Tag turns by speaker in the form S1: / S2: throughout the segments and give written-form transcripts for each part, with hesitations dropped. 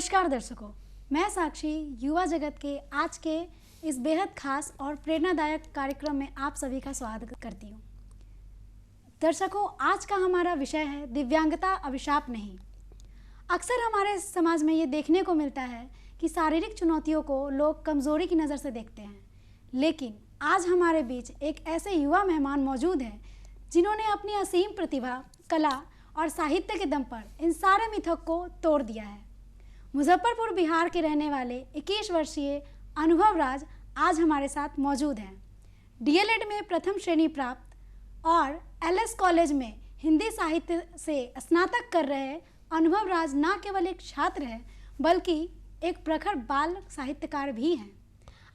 S1: नमस्कार दर्शकों, मैं साक्षी युवा जगत के आज के इस बेहद खास और प्रेरणादायक कार्यक्रम में आप सभी का स्वागत करती हूँ। दर्शकों, आज का हमारा विषय है दिव्यांगता अभिशाप नहीं। अक्सर हमारे समाज में ये देखने को मिलता है कि शारीरिक चुनौतियों को लोग कमजोरी की नज़र से देखते हैं, लेकिन आज हमारे बीच एक ऐसे युवा मेहमान मौजूद हैं जिन्होंने अपनी असीम प्रतिभा, कला और साहित्य के दम पर इन सारे मिथक को तोड़ दिया है। मुजफ्फरपुर बिहार के रहने वाले 21 वर्षीय अनुभव राज आज हमारे साथ मौजूद हैं। डीएलएड में प्रथम श्रेणी प्राप्त और एलएस कॉलेज में हिंदी साहित्य से स्नातक कर रहे अनुभव राज न केवल एक छात्र हैं बल्कि एक प्रखर बाल साहित्यकार भी हैं।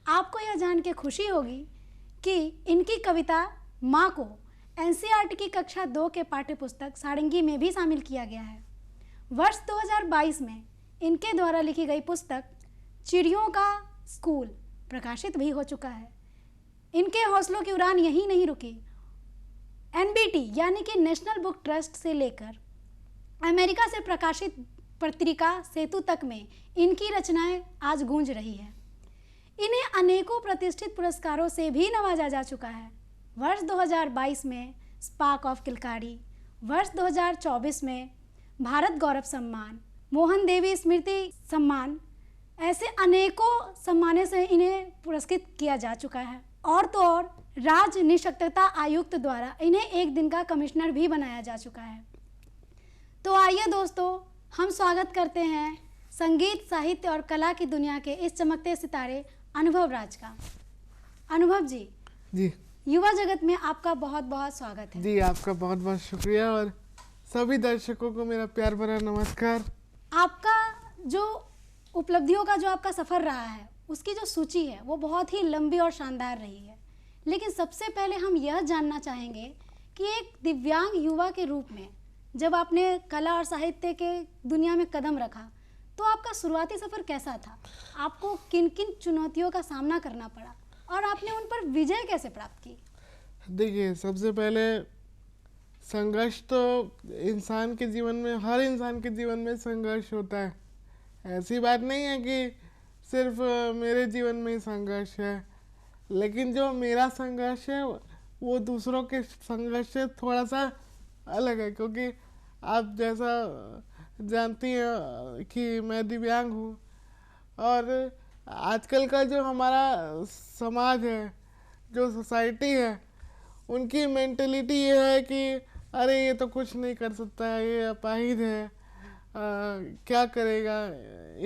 S1: आपको यह जान के खुशी होगी कि इनकी कविता माँ को एनसीईआरटी की कक्षा 2 के पाठ्यपुस्तक सारंगी में भी शामिल किया गया है। वर्ष 2022 में इनके द्वारा लिखी गई पुस्तक चिड़ियों का स्कूल प्रकाशित भी हो चुका है। इनके हौसलों की उड़ान यहीं नहीं रुकी। एनबीटी यानी कि नेशनल बुक ट्रस्ट से लेकर अमेरिका से प्रकाशित पत्रिका सेतु तक में इनकी रचनाएं आज गूंज रही है। इन्हें अनेकों प्रतिष्ठित पुरस्कारों से भी नवाजा जा चुका है। वर्ष 2022 में स्पार्क ऑफ किलकारी, वर्ष 2024 में भारत गौरव सम्मान, मोहन देवी स्मृति सम्मान, ऐसे अनेकों सम्मानों से इन्हें पुरस्कृत किया जा चुका है। और तो और राज्य निःशक्तता आयुक्त द्वारा इन्हें एक दिन का कमिश्नर भी बनाया जा चुका है। तो आइए दोस्तों, हम स्वागत करते हैं संगीत, साहित्य और कला की दुनिया के इस चमकते सितारे अनुभव राज का। अनुभव जी, युवा जगत में आपका बहुत बहुत स्वागत है।
S2: जी, आपका बहुत बहुत शुक्रिया और सभी दर्शकों को मेरा प्यार भरा नमस्कार।
S1: आपका जो उपलब्धियों का जो आपका सफ़र रहा है, उसकी जो सूची है वो बहुत ही लंबी और शानदार रही है। लेकिन सबसे पहले हम यह जानना चाहेंगे कि एक दिव्यांग युवा के रूप में जब आपने कला और साहित्य के दुनिया में कदम रखा तो आपका शुरुआती सफ़र कैसा था? आपको किन किन चुनौतियों का सामना करना पड़ा और आपने उन पर विजय कैसे प्राप्त की?
S2: देखिए, सबसे पहले संघर्ष तो इंसान के जीवन में, हर इंसान के जीवन में संघर्ष होता है। ऐसी बात नहीं है कि सिर्फ मेरे जीवन में ही संघर्ष है, लेकिन जो मेरा संघर्ष है वो दूसरों के संघर्ष से थोड़ा सा अलग है, क्योंकि आप जैसा जानती हैं कि मैं दिव्यांग हूँ और आजकल का जो हमारा समाज है, जो सोसाइटी है, उनकी मेंटलिटी ये है कि अरे ये तो कुछ नहीं कर सकता है, ये अपाहिज है, क्या करेगा।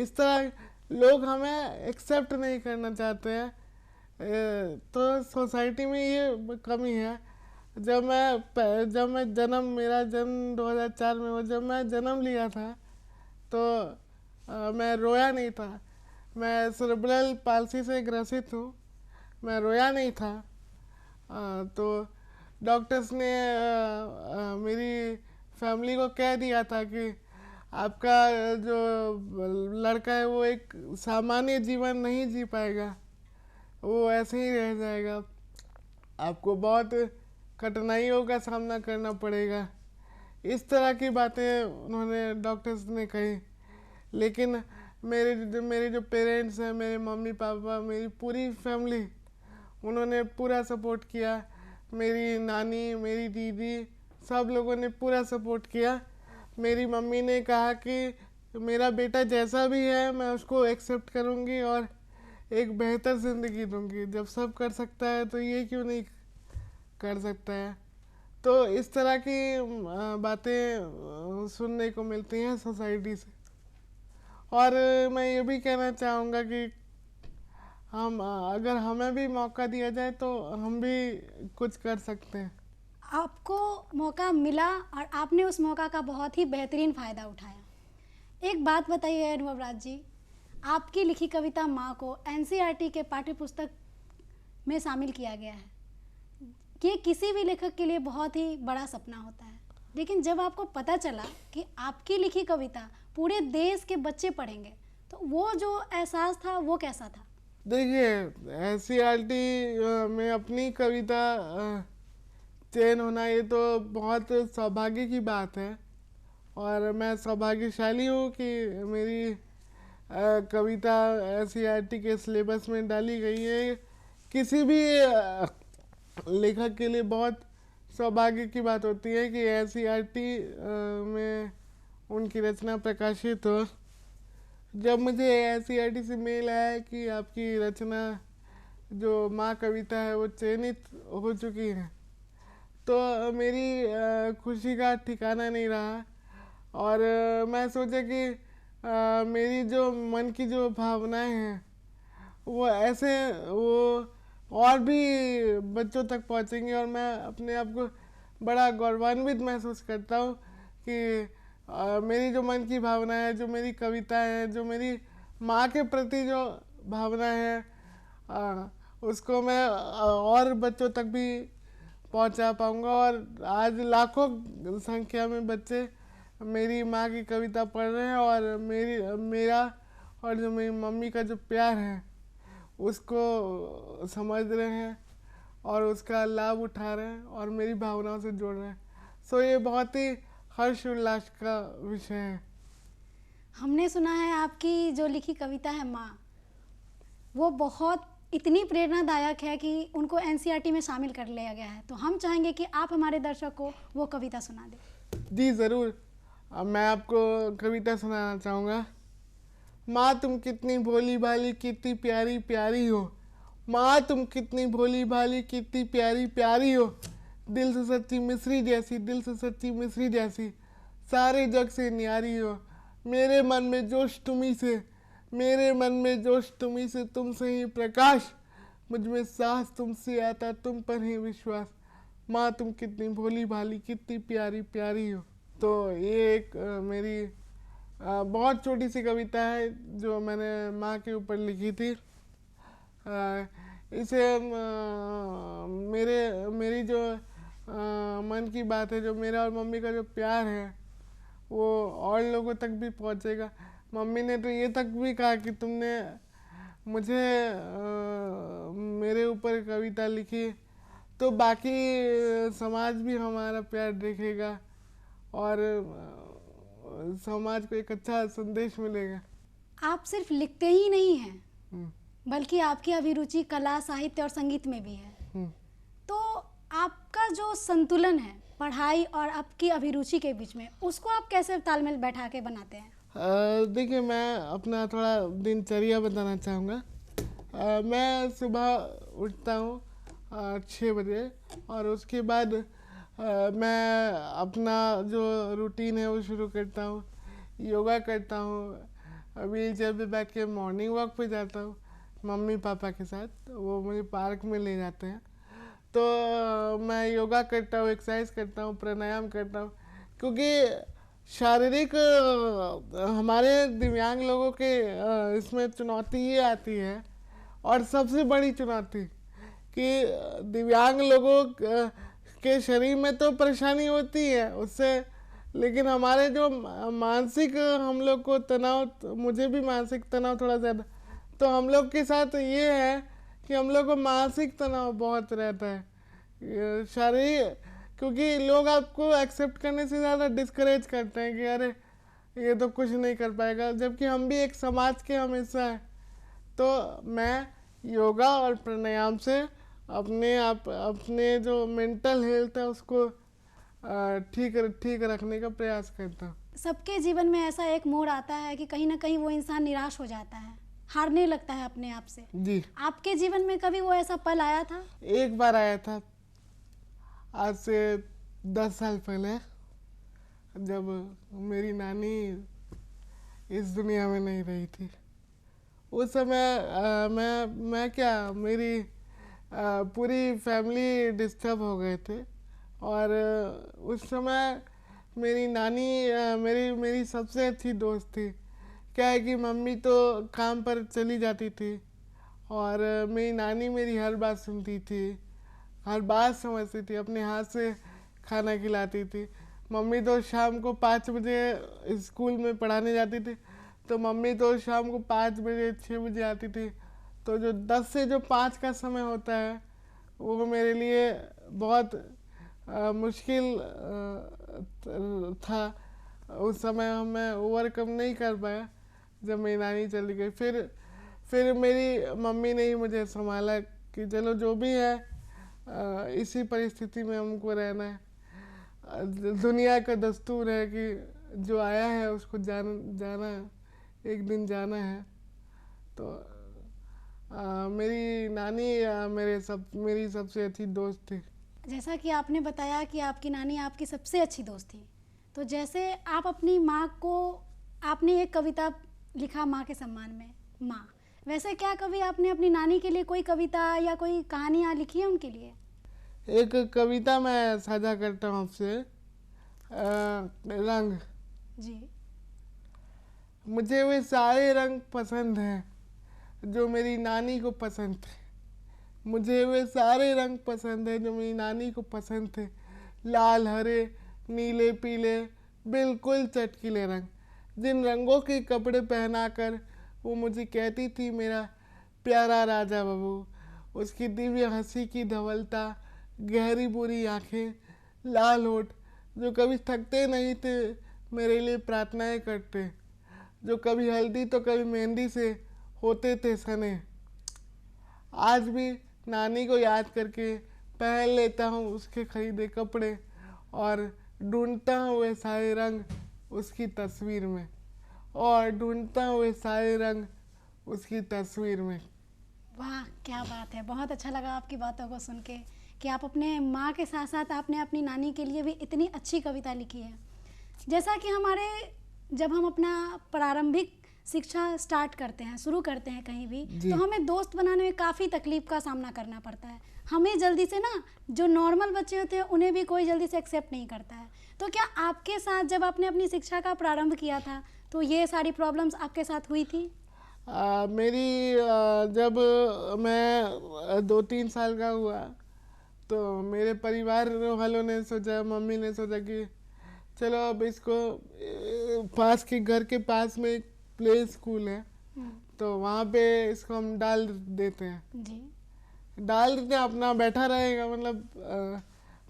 S2: इस तरह लोग हमें एक्सेप्ट नहीं करना चाहते हैं। तो सोसाइटी में ये कमी है। मेरा जन्म 2004 में हुआ। जब मैं जन्म लिया था तो मैं रोया नहीं था। मैं सेरेब्रल पाल्सी से ग्रसित हूँ, मैं रोया नहीं था। तो डॉक्टर्स ने मेरी फैमिली को कह दिया था कि आपका जो लड़का है वो एक सामान्य जीवन नहीं जी पाएगा, वो ऐसे ही रह जाएगा, आपको बहुत कठिनाइयों का सामना करना पड़ेगा। इस तरह की बातें उन्होंने, डॉक्टर्स ने कही। लेकिन मेरे जो पेरेंट्स हैं, मेरे मम्मी पापा, मेरी पूरी फैमिली, उन्होंने पूरा सपोर्ट किया। मेरी नानी, मेरी दीदी, सब लोगों ने पूरा सपोर्ट किया। मेरी मम्मी ने कहा कि मेरा बेटा जैसा भी है मैं उसको एक्सेप्ट करूँगी और एक बेहतर ज़िंदगी दूँगी। जब सब कर सकता है तो ये क्यों नहीं कर सकता है। तो इस तरह की बातें सुनने को मिलती हैं सोसाइटी से। और मैं ये भी कहना चाहूँगा कि अगर हमें भी मौका दिया जाए तो हम भी कुछ कर सकते हैं।
S1: आपको मौका मिला और आपने उस मौका का बहुत ही बेहतरीन फ़ायदा उठाया। एक बात बताइए अनुभव राज जी, आपकी लिखी कविता माँ को एनसीईआरटी के पाठ्यपुस्तक में शामिल किया गया है। ये किसी भी लेखक के लिए बहुत ही बड़ा सपना होता है, लेकिन जब आपको पता चला कि आपकी लिखी कविता पूरे देश के बच्चे पढ़ेंगे तो वो जो एहसास था वो कैसा था?
S2: देखिए, एनसीईआरटी में अपनी कविता चयन होना ये तो बहुत सौभाग्य की बात है और मैं सौभाग्यशाली हूँ कि मेरी कविता एनसीईआरटी के सिलेबस में डाली गई है। किसी भी लेखक के लिए बहुत सौभाग्य की बात होती है कि एनसीईआरटी में उनकी रचना प्रकाशित हो। जब मुझे एनसीईआरटी से मेल आया कि आपकी रचना जो माँ कविता है वो चयनित हो चुकी है, तो मेरी खुशी का ठिकाना नहीं रहा। और मैं सोचा कि मेरी जो मन की जो भावनाएं हैं वो ऐसे वो और भी बच्चों तक पहुंचेंगी, और मैं अपने आप को बड़ा गौरवान्वित महसूस करता हूँ कि मेरी जो मन की भावना है, जो मेरी कविता है, जो मेरी माँ के प्रति जो भावना है, उसको मैं और बच्चों तक भी पहुंचा पाऊंगा। और आज लाखों संख्या में बच्चे मेरी माँ की कविता पढ़ रहे हैं और मेरा और जो मेरी मम्मी का जो प्यार है उसको समझ रहे हैं और उसका लाभ उठा रहे हैं और मेरी भावनाओं से जोड़ रहे हैं। सो ये बहुत ही हर्ष उल्लास का विषय है।
S1: हमने सुना है आपकी जो लिखी कविता है माँ, वो बहुत इतनी प्रेरणादायक है कि उनको एनसीईआरटी में शामिल कर लिया गया है। तो हम चाहेंगे कि आप हमारे दर्शक को वो कविता सुना दें।
S2: जी ज़रूर, अब मैं आपको कविता सुनाना चाहूँगा। माँ तुम कितनी भोली भाली कितनी प्यारी प्यारी हो, माँ तुम कितनी भोली भाली कितनी प्यारी प्यारी हो, दिल से सच्ची मिश्री जैसी, दिल से सच्ची मिश्री जैसी, सारे जग से न्यारी हो। मेरे मन में जोश तुम्ही से, मेरे मन में जोश तुम्ही से, तुमसे ही प्रकाश, मुझ में साहस तुमसे आता, तुम पर ही विश्वास, माँ तुम कितनी भोली भाली कितनी प्यारी प्यारी हो। तो ये एक मेरी बहुत छोटी सी कविता है जो मैंने माँ के ऊपर लिखी थी। इसे मेरी जो मन की बात है, जो मेरा और मम्मी का जो प्यार है वो और लोगों तक भी पहुँचेगा। मम्मी ने तो ये तक भी कहा कि तुमने मुझे मेरे ऊपर कविता लिखी तो बाकी समाज भी हमारा प्यार देखेगा और समाज को एक अच्छा संदेश मिलेगा।
S1: आप सिर्फ लिखते ही नहीं हैं, बल्कि आपकी अभिरुचि कला, साहित्य और संगीत में भी है। तो आपका जो संतुलन है पढ़ाई और आपकी अभिरुचि के बीच में, उसको आप कैसे तालमेल बैठा के बनाते हैं?
S2: देखिए, मैं अपना थोड़ा दिनचर्या बताना चाहूँगा। मैं सुबह उठता हूँ 6 बजे और उसके बाद मैं अपना जो रूटीन है वो शुरू करता हूँ। योगा करता हूँ, व्हील चेयर पे बैठ के मॉर्निंग वॉक पे जाता हूँ मम्मी पापा के साथ, वो मुझे पार्क में ले जाते हैं। तो मैं योगा करता हूँ, एक्सरसाइज करता हूँ, प्राणायाम करता हूँ, क्योंकि शारीरिक हमारे दिव्यांग लोगों के इसमें चुनौती ये आती है, और सबसे बड़ी चुनौती कि दिव्यांग लोगों के शरीर में तो परेशानी होती है उससे, लेकिन हमारे जो मानसिक हम लोग को तनाव, मुझे भी मानसिक तनाव थोड़ा ज़्यादा, तो हम लोग के साथ ये है कि हम लोग को मानसिक तनाव बहुत रहता है। शारीरिक, क्योंकि लोग आपको एक्सेप्ट करने से ज़्यादा डिस्करेज करते हैं कि अरे ये तो कुछ नहीं कर पाएगा, जबकि हम भी एक समाज के हम हिस्सा हैं। तो मैं योगा और प्राणायाम से अपने जो मेंटल हेल्थ है उसको ठीक रखने का प्रयास करता हूँ।
S1: सबके जीवन में ऐसा एक मोड़ आता है कि कहीं ना कहीं वो इंसान निराश हो जाता है, हारने लगता है अपने आप से।
S2: जी,
S1: आपके जीवन में कभी वो ऐसा पल आया था?
S2: एक बार आया था, आज से 10 साल पहले, जब मेरी नानी इस दुनिया में नहीं रही थी। उस समय मैं क्या, मेरी पूरी फैमिली डिस्टर्ब हो गए थे, और उस समय मेरी नानी मेरी सबसे अच्छी दोस्त थी। क्या है कि मम्मी तो काम पर चली जाती थी और मेरी नानी मेरी हर बात सुनती थी, हर बात समझती थी, अपने हाथ से खाना खिलाती थी। मम्मी तो शाम को 5 बजे स्कूल में पढ़ाने जाती थी, तो मम्मी तो शाम को 5 बजे 6 बजे आती थी। तो जो 10 से जो 5 का समय होता है वो मेरे लिए बहुत मुश्किल था। उस समय मैं ओवरकम नहीं कर पाया, जब मेरी नानी चली गई। फिर मेरी मम्मी ने ही मुझे संभाला कि चलो जो भी है इसी परिस्थिति में हमको रहना है। दुनिया का दस्तूर है कि जो आया है उसको जाना एक दिन जाना है। तो मेरी नानी मेरी सबसे अच्छी दोस्त थी।
S1: जैसा कि आपने बताया कि आपकी नानी आपकी सबसे अच्छी दोस्त थी, तो जैसे आप अपनी माँ को, आपने एक कविता लिखा माँ के सम्मान में, माँ, वैसे क्या कभी आपने अपनी नानी के लिए कोई कविता या कोई कहानियाँ लिखी है उनके लिए?
S2: एक कविता मैं साझा करता हूँ आपसे। रंग।
S1: जी।
S2: मुझे वे सारे रंग पसंद हैं जो मेरी नानी को पसंद थे। मुझे वे सारे रंग पसंद हैं जो मेरी नानी को पसंद थे। लाल, हरे, नीले, पीले, बिल्कुल चटकीले रंग, जिन रंगों के कपड़े पहनाकर वो मुझे कहती थी मेरा प्यारा राजा बाबू। उसकी दिव्य हंसी की धवलता, गहरी बुरी आंखें, लाल होठ, जो कभी थकते नहीं थे मेरे लिए प्रार्थनाएं करते, जो कभी हल्दी तो कभी मेहंदी से होते थे सने। आज भी नानी को याद करके पहन लेता हूँ उसके खरीदे कपड़े और ढूंढता हूँ वे सारे रंग उसकी तस्वीर में, और ढूंढता हूँ वे सारे रंग उसकी तस्वीर में।
S1: वाह, क्या बात है। बहुत अच्छा लगा आपकी बातों को सुन के कि आप अपने माँ के साथ साथ आपने अपनी नानी के लिए भी इतनी अच्छी कविता लिखी है। जैसा कि जब हम अपना प्रारंभिक शिक्षा स्टार्ट करते हैं, शुरू करते हैं कहीं भी, तो हमें दोस्त बनाने में काफ़ी तकलीफ का सामना करना पड़ता है। हमें जल्दी से ना, जो नॉर्मल बच्चे होते हैं उन्हें भी कोई जल्दी से एक्सेप्ट नहीं करता है। तो क्या आपके साथ जब आपने अपनी शिक्षा का प्रारंभ किया था तो ये सारी प्रॉब्लम्स आपके साथ हुई थी?
S2: जब मैं 2-3 साल का हुआ तो मेरे परिवार वालों ने सोचा, मम्मी ने सोचा कि चलो अब इसको पास के घर के पास में एक प्ले स्कूल है तो वहाँ पे इसको हम डाल देते हैं।
S1: जी।
S2: डाल देते हैं, अपना बैठा रहेगा, मतलब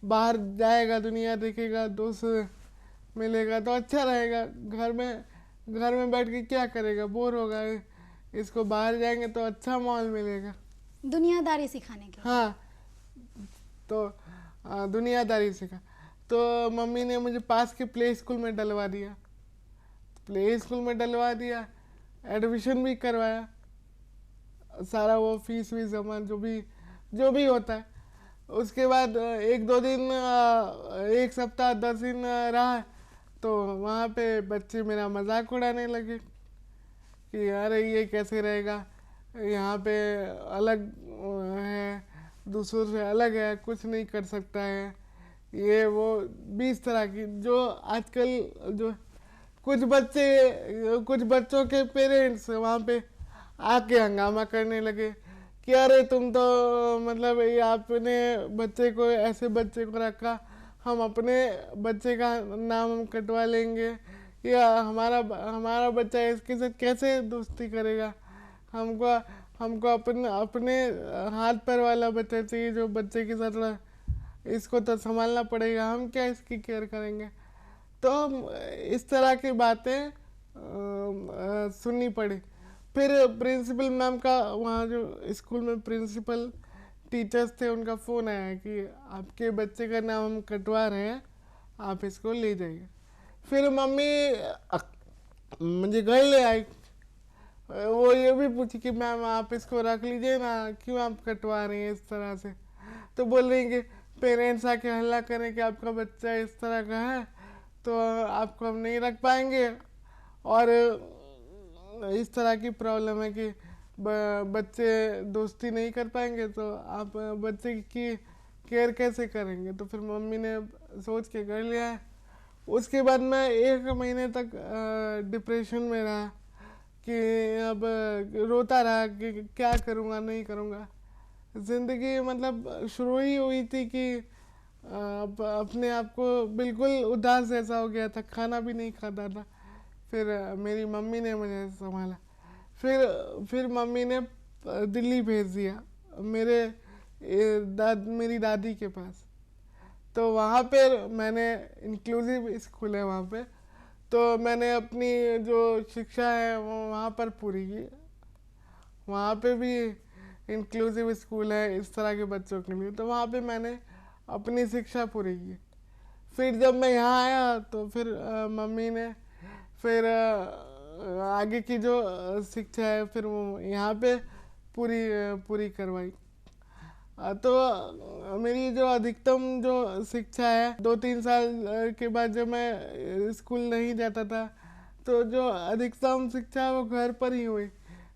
S2: बाहर जाएगा, दुनिया देखेगा, दोस्त मिलेगा तो अच्छा रहेगा। घर में बैठ के क्या करेगा, बोर होगा। इसको बाहर जाएंगे तो अच्छा माहौल मिलेगा,
S1: दुनियादारी सिखाने के।
S2: हाँ, तो दुनियादारी सीखा। तो मम्मी ने मुझे पास के प्ले स्कूल में डलवा दिया। एडमिशन भी करवाया, सारा वो फीस भी जमा, जो भी होता है। उसके बाद 1-2 दिन, 1 सप्ताह 10 दिन रहा तो वहाँ पे बच्चे मेरा मजाक उड़ाने लगे कि अरे ये कैसे रहेगा, यहाँ पे अलग है, दूसरों से अलग है, कुछ नहीं कर सकता है, ये वो 20 तरह की। जो आजकल जो कुछ बच्चों के पेरेंट्स वहाँ पे आके हंगामा करने लगे कि अरे तुम तो, मतलब ये आपने ऐसे बच्चे को रखा, हम अपने बच्चे का नाम हम कटवा लेंगे, या हमारा बच्चा इसके साथ कैसे दोस्ती करेगा, हमको अपने हाथ पैर वाला बच्चा चाहिए जो बच्चे के साथ, इसको तो संभालना पड़ेगा, हम क्या इसकी केयर करेंगे। तो इस तरह की बातें सुननी पड़ी। फिर प्रिंसिपल मैम का, वहाँ जो स्कूल में प्रिंसिपल टीचर्स थे, उनका फ़ोन आया कि आपके बच्चे का नाम हम कटवा रहे हैं, आप इसको ले जाइए। फिर मम्मी मुझे घर ले आई, वो ये भी पूछी कि मैम आप इसको रख लीजिए ना, क्यों आप कटवा रही हैं इस तरह से। तो बोल रही कि पेरेंट्स आके हल्ला करें कि आपका बच्चा इस तरह का है तो आपको हम नहीं रख पाएंगे, और इस तरह की प्रॉब्लम है कि बच्चे दोस्ती नहीं कर पाएंगे तो आप बच्चे की केयर कैसे करेंगे। तो फिर मम्मी ने सोच के कर लिया है। उसके बाद मैं 1 महीने तक डिप्रेशन में रहा कि अब रोता रहा कि क्या करूँगा, नहीं करूँगा। ज़िंदगी मतलब शुरू ही हुई थी कि अपने आप को बिल्कुल उदास जैसा हो गया था, खाना भी नहीं खाता था। फिर मेरी मम्मी ने मुझे संभाला। फिर मम्मी ने दिल्ली भेज दिया मेरी दादी के पास। तो वहाँ पे मैंने, इंक्लूसिव स्कूल है वहाँ पे, तो मैंने अपनी जो शिक्षा है वो वहाँ पर पूरी की। वहाँ पे भी इंक्लूसिव स्कूल है इस तरह के बच्चों के लिए, तो वहाँ पे मैंने अपनी शिक्षा पूरी की। फिर जब मैं यहाँ आया तो फिर मम्मी ने फिर आगे की जो शिक्षा है फिर वो यहाँ पे पूरी करवाई। तो मेरी जो अधिकतम जो शिक्षा है 2-3 साल के बाद जब मैं स्कूल नहीं जाता था, तो जो अधिकतम शिक्षा है वो घर पर ही हुई।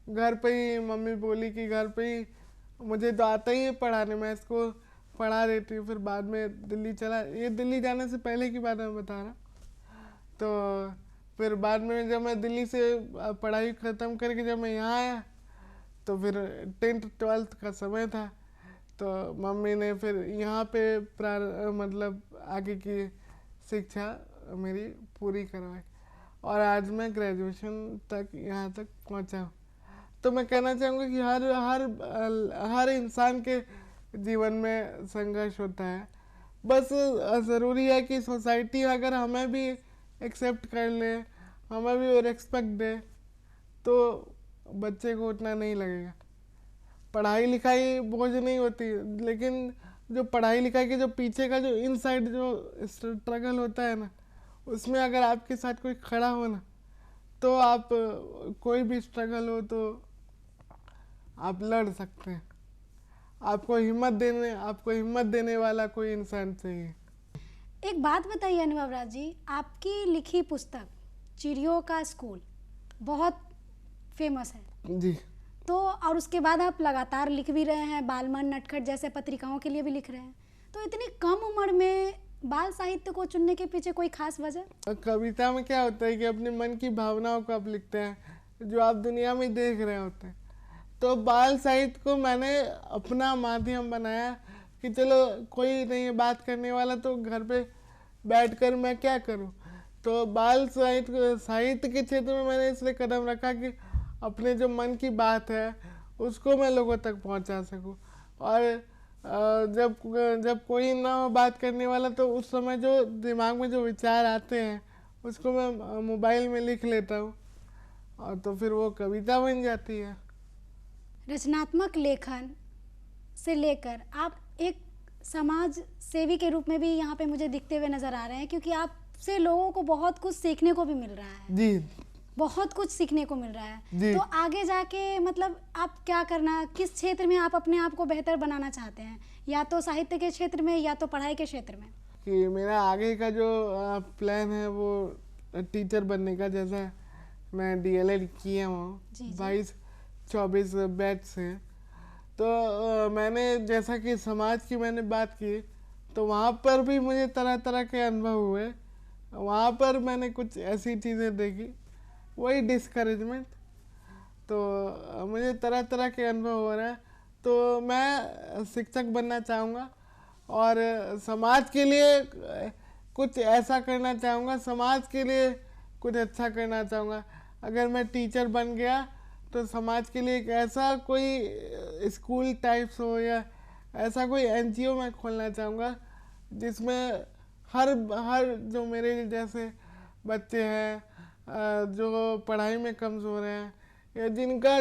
S2: घर पे ही मम्मी बोली कि घर पे ही मुझे तो आता ही है पढ़ाने, मैं इसको पढ़ा देती हूँ। फिर बाद में दिल्ली चला, ये दिल्ली जाने से पहले की बात मैं बता रहा। तो फिर बाद में जब मैं दिल्ली से पढ़ाई ख़त्म करके जब मैं यहाँ आया तो फिर 10th-12th का समय था, तो मम्मी ने फिर यहाँ पे मतलब आगे की शिक्षा मेरी पूरी करवाई और आज मैं ग्रेजुएशन तक यहाँ तक पहुँचा हूँ। तो मैं कहना चाहूँगा कि हर हर हर इंसान के जीवन में संघर्ष होता है। बस ज़रूरी है कि सोसाइटी अगर हमें भी एक्सेप्ट कर ले, हमें भी रिस्पेक्ट दे, तो बच्चे को उतना नहीं लगेगा। पढ़ाई लिखाई बोझ नहीं होती, लेकिन जो पढ़ाई लिखाई के जो पीछे का जो इनसाइड जो स्ट्रगल होता है ना, उसमें अगर आपके साथ कोई खड़ा हो ना, तो आप कोई भी स्ट्रगल हो तो आप लड़ सकते हैं। आपको हिम्मत देने वाला कोई इंसान चाहिए।
S1: एक बात बताइए अनुभव राज जी, आपकी लिखी पुस्तक चिड़ियों का स्कूल बहुत फेमस है
S2: जी।
S1: तो और उसके बाद आप लगातार लिख भी रहे हैं, बालमन, नटखट जैसे पत्रिकाओं के लिए भी लिख रहे हैं। तो इतनी कम उम्र में बाल साहित्य को चुनने के पीछे कोई खास वजह?
S2: कविता में क्या होता है कि अपने मन की भावनाओं को आप लिखते हैं जो आप दुनिया में देख रहे होते हैं। तो बाल साहित्य को मैंने अपना माध्यम बनाया कि चलो कोई नहीं बात करने वाला, तो घर पे बैठकर मैं क्या करूं। तो बाल साहित्य के क्षेत्र में मैंने इसलिए कदम रखा कि अपने जो मन की बात है उसको मैं लोगों तक पहुंचा सकूं। और जब कोई ना हो बात करने वाला, तो उस समय जो दिमाग में जो विचार आते हैं उसको मैं मोबाइल में लिख लेता हूँ और तो फिर वो कविता बन जाती है।
S1: रचनात्मक लेखन से लेकर आप एक समाज सेवी के रूप में भी यहाँ पे मुझे दिखते हुए नज़र आ रहे हैं, क्योंकि आपसे लोगों को बहुत कुछ सीखने को भी मिल रहा है।
S2: जी,
S1: बहुत कुछ सीखने को मिल रहा
S2: जी।
S1: है। तो आगे जाके मतलब आप क्या करना, किस क्षेत्र में आप अपने आप को बेहतर बनाना चाहते हैं, या तो साहित्य के क्षेत्र में या तो पढ़ाई के क्षेत्र में? कि
S2: मेरा आगे का जो प्लान है वो टीचर बनने का। जैसा मैं DLED किया हूँ 22-24 बैच से, तो मैंने जैसा कि समाज की मैंने बात की, तो वहाँ पर भी मुझे तरह तरह के अनुभव हुए। वहाँ पर मैंने कुछ ऐसी चीज़ें देखी, वही डिस्करेजमेंट। तो मुझे तरह तरह के अनुभव हो रहे हैं, तो मैं शिक्षक बनना चाहूँगा और समाज के लिए कुछ ऐसा करना चाहूँगा, समाज के लिए कुछ अच्छा करना चाहूँगा। अगर मैं टीचर बन गया तो समाज के लिए एक ऐसा कोई स्कूल टाइप्स हो या ऐसा कोई NGO मैं खोलना चाहूँगा जिसमें हर जो मेरे जैसे बच्चे हैं जो पढ़ाई में कमज़ोर हैं या जिनका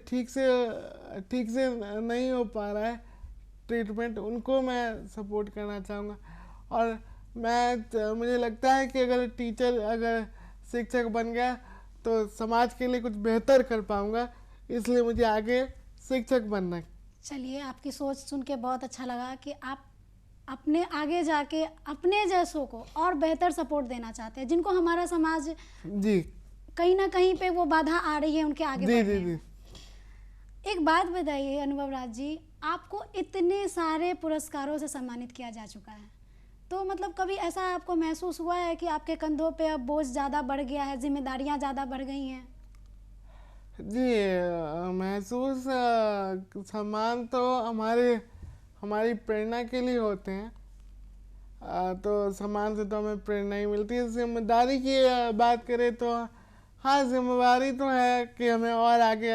S2: ठीक से नहीं हो पा रहा है ट्रीटमेंट, उनको मैं सपोर्ट करना चाहूँगा। और मुझे लगता है कि अगर शिक्षक बन गया तो समाज के लिए कुछ बेहतर कर पाऊँगा, इसलिए मुझे आगे शिक्षक बनना है।
S1: चलिए, आपकी सोच सुन के बहुत अच्छा लगा कि आप अपने आगे जाके अपने जैसों को और बेहतर सपोर्ट देना चाहते हैं, जिनको हमारा समाज
S2: जी
S1: कहीं ना कहीं पे वो बाधा आ रही है उनके आगे बढ़ने में।
S2: जी।
S1: एक बात बताइए अनुभव राज जी, आपको इतने सारे पुरस्कारों से सम्मानित किया जा चुका है, तो मतलब कभी ऐसा आपको महसूस हुआ है कि आपके कंधों पे अब बोझ ज़्यादा बढ़ गया है, जिम्मेदारियां ज़्यादा बढ़ गई हैं?
S2: जी, महसूस सम्मान तो हमारी प्रेरणा के लिए होते हैं। तो सम्मान से तो हमें प्रेरणा ही मिलती है। जिम्मेदारी की बात करें तो हाँ, जिम्मेदारी तो है कि हमें और आगे